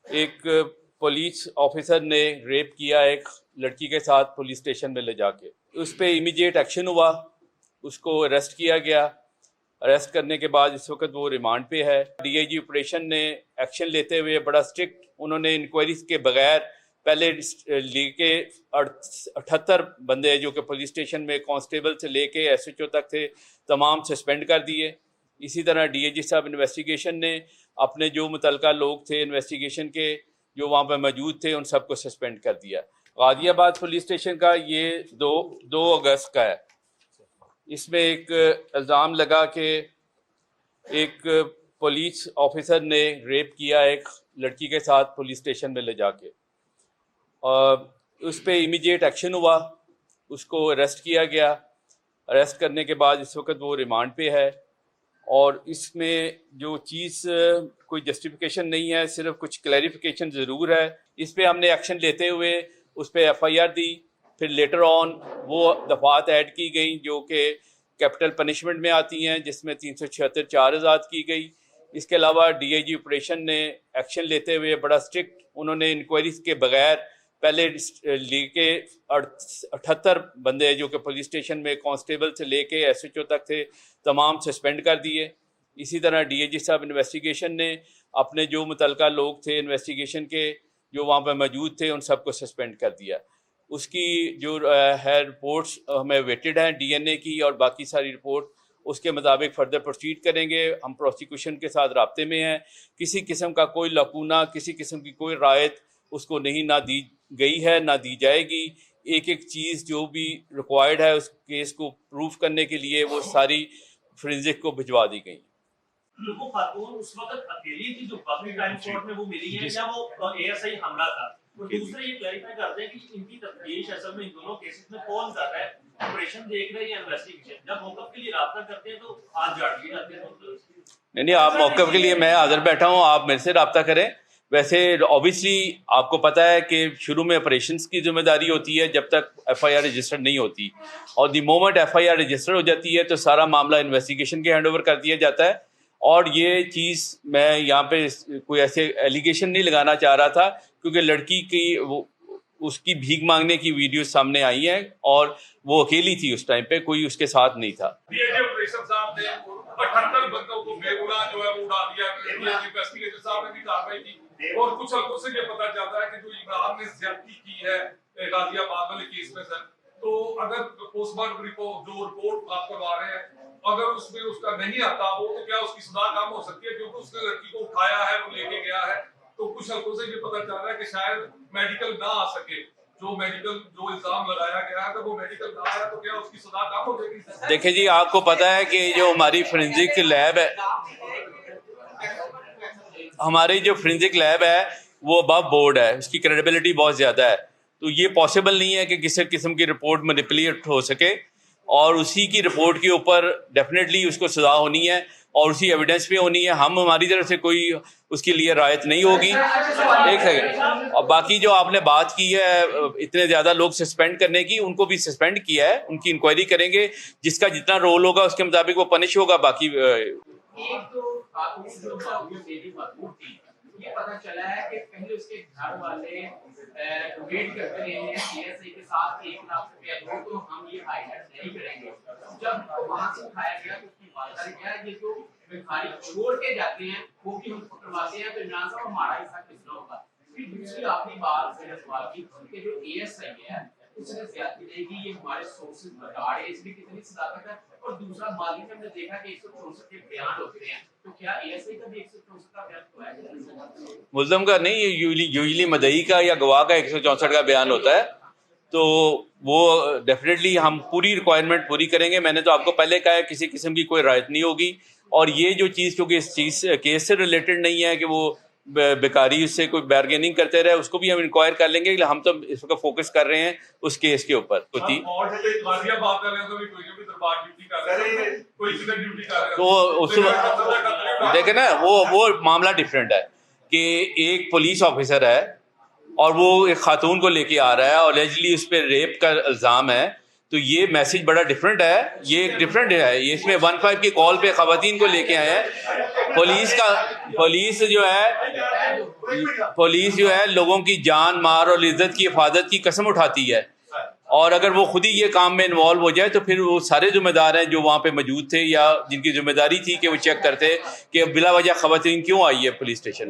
एक police officer ने rape किया एक लड़की के साथ पुलिस स्टेशन में ले जाके। उस पर इमीडिएट एक्शन हुआ, उसको अरेस्ट किया गया। अरेस्ट करने के बाद इस वक्त वो रिमांड पे है। डीआईजी ऑपरेशन ने एक्शन लेते हुए बड़ा स्ट्रिक्ट उन्होंने इंक्वायरी के बगैर पहले लेके 78 बंदे जो कि पुलिस स्टेशन में कांस्टेबल से लेके एसएचओ तक थे, तमाम सस्पेंड कर दिए। इसी तरह डीआईजी साहब इन्वेस्टिगेशन ने अपने जो मुतलका लोग थे इन्वेस्टिगेशन के जो वहाँ पर मौजूद थे उन सबको सस्पेंड कर दिया। गाजियाबाद पुलिस स्टेशन का ये 2 अगस्त का है। इसमें एक इल्ज़ाम लगा कि एक पुलिस ऑफिसर ने रेप किया एक लड़की के साथ पुलिस स्टेशन में ले जाके, और उस पर इमीडिएट एक्शन हुआ, उसको अरेस्ट किया गया। अरेस्ट करने के बाद इस वक्त वो रिमांड पे है। और इसमें जो चीज़ कोई जस्टिफिकेशन नहीं है, सिर्फ कुछ क्लैरिफिकेशन ज़रूर है। इस पर हमने एक्शन लेते हुए उस पर एफआईआर दी। फिर लेटर ऑन वो दफ़ात ऐड की गई जो कि कैपिटल पनिशमेंट में आती हैं, जिसमें 376 4 आज़ाद की गई। इसके अलावा डीआईजी ऑपरेशन ने एक्शन लेते हुए बड़ा स्ट्रिक्ट उन्होंने इंक्वायरी के बगैर पहले लेके 78 बंदे जो कि पुलिस स्टेशन में कांस्टेबल से लेके एसएचओ तक थे, तमाम सस्पेंड कर दिए। इसी तरह डीआईजी साहब इन्वेस्टिगेशन ने अपने जो मुतलका लोग थे इन्वेस्टिगेशन के जो वहाँ पर मौजूद थे उन सबको सस्पेंड कर दिया। उसकी जो है रिपोर्ट्स हमें वेटेड हैं डीएनए की और बाकी सारी रिपोर्ट, उसके मुताबिक फर्दर प्रोसीड करेंगे। हम प्रोसिक्यूशन के साथ राब्ते में हैं। किसी किस्म का कोई लकूना, किसी किस्म की कोई रायत उसको नहीं ना दी गई है ना दी जाएगी। एक एक चीज़ जो भी रिक्वायर्ड है उस केस को प्रूव करने के लिए वो सारी फोरेंसिक को भिजवा दी गई। वो खातून उस वक्त अकेली थी जो काफी टाइम कोर्ट में वो मिली है या वो एएसआई हमला था? दूसरा ये क्लैरिफाई करते हैं कि इनकी तफ्तीश असल में इन दोनों केसेस में कौन कर रहा है, ऑपरेशन देख रहे हैं या इन्वेस्टिगेशन? जब मौकफ के लिए राब्ता करते हैं तो हाथ झाड़ दिए जाते हैं। नहीं, आप मौकफ के लिए मैं हाजिर बैठा हूँ, आप मेरे से राब्ता करें। वैसे ऑब्वियसली आपको पता है कि शुरू में ऑपरेशंस की जिम्मेदारी होती है जब तक एफआईआर रजिस्टर्ड नहीं होती, और द मोमेंट एफआईआर रजिस्टर्ड हो जाती है तो सारा मामला इन्वेस्टिगेशन के हैंड ओवर कर दिया जाता है। और ये चीज़ मैं यहाँ पे कोई ऐसे एलिगेशन नहीं लगाना चाह रहा था, क्योंकि लड़की की उसकी भीख मांगने की वीडियो सामने आई है और वो अकेली थी उस टाइम पे, कोई उसके साथ नहीं था। साहब ने 78 बंदों को बेगुनाह जो है वो उड़ा दिया। इन्वेस्टिगेटर साहब ने भी कार्रवाई की और कुछ हल्कों से ये पता चलता है कि जो इमरान ने ज्यादती की है गाजियाबाद वाले केस में सर, तो अगर पोस्टमार्टम रिपोर्ट जो रिपोर्ट आप करवा रहे हैं अगर उसमें उसका नहीं आता वो, तो क्या उसकी सजा कम हो सकती है? क्योंकि उसने लड़की को उठाया है, वो लेके गया है, तो कुछ हल्कों से ये पता चल रहा है कि शायद मेडिकल ना आ सके। जो इल्जाम लगाया गया है, तो वो मेडिकल ना आया तो क्या उसकी सजा कम हो जाएगी? देखिए जी, आपको पता है कि जो हमारी फोरेंसिक लैब है, हमारी जो फोरेंसिक लैब है वो अबव बोर्ड है, उसकी क्रेडिबिलिटी बहुत ज़्यादा है। तो ये पॉसिबल नहीं है कि किसी किस्म की रिपोर्ट मैनिपुलेट हो सके, और उसी की रिपोर्ट के ऊपर डेफिनेटली उसको सजा होनी है और उसी एविडेंस पे होनी है। हम हमारी तरफ से कोई उसके लिए रायत नहीं होगी। एक सेकंड, और बाकी जो आपने बात की है इतने ज़्यादा लोग सस्पेंड करने की, उनको भी सस्पेंड किया है, उनकी इंक्वायरी करेंगे, जिसका जितना रोल होगा उसके मुताबिक वो पनिश होगा। बाकी ये पता चला है कि पहले उसके घर वाले वेट करते रहे हैं सीएसआई के साथ 1 लाख रुपया दो, तो हम ये हाईलाइट नहीं करेंगे। जब तो वहां से उठाया गया तो उसकी वादा क्या है, ये जो भिखारी छोड़ के जाते हैं वो भी हम पकड़वाते हैं, तो इमरान साहब हमारा हिस्सा कितना होगा? फिर दूसरी आखिरी बात मेरा सवाल की कि जो एएसआई है उसने ज्यादती रहेगी, ये हमारे सोर्सेज बता रहे हैं, इसमें कितनी सदाकत है? और दूसरा माली में हमने देखा कि 164 के बयान होते हैं, तो क्या एएसआई का भी 164 का बयान तो है? मुल्ज़म का नहीं, यूजुअली मदई का या गवाह का 164 का बयान होता है। तो वो डेफिनेटली हम पूरी रिक्वायरमेंट पूरी करेंगे। मैंने तो आपको पहले कहा है किसी किस्म की कोई रायत नहीं होगी। और ये जो चीज़ क्योंकि इस चीज़ केस से रिलेटेड नहीं है कि वो बेकारी उससे कोई बार्गेनिंग करते रहे, उसको भी हम इंक्वायर कर लेंगे। हम तो इस वक्त फोकस कर रहे हैं उस केस के ऊपर। तो उस देखे ना, वो मामला डिफरेंट है कि एक पुलिस ऑफिसर है और वो एक खातून को लेके आ रहा है और एलिजिडली उस पर रेप का इल्ज़ाम है, तो ये मैसेज बड़ा डिफरेंट है, ये एक डिफरेंट है। ये इसमें 15 की कॉल पे खवातीन को लेके आए हैं। पुलिस जो है लोगों की जान मार और इज्जत की हिफाजत की कसम उठाती है, और अगर वो खुद ही ये काम में इन्वॉल्व हो जाए तो फिर वो सारे जिम्मेदार हैं जो वहाँ पे मौजूद थे या जिनकी जिम्मेदारी थी कि वो चेक करते कि बिला वजह खवातीन क्यों आई है पुलिस स्टेशन।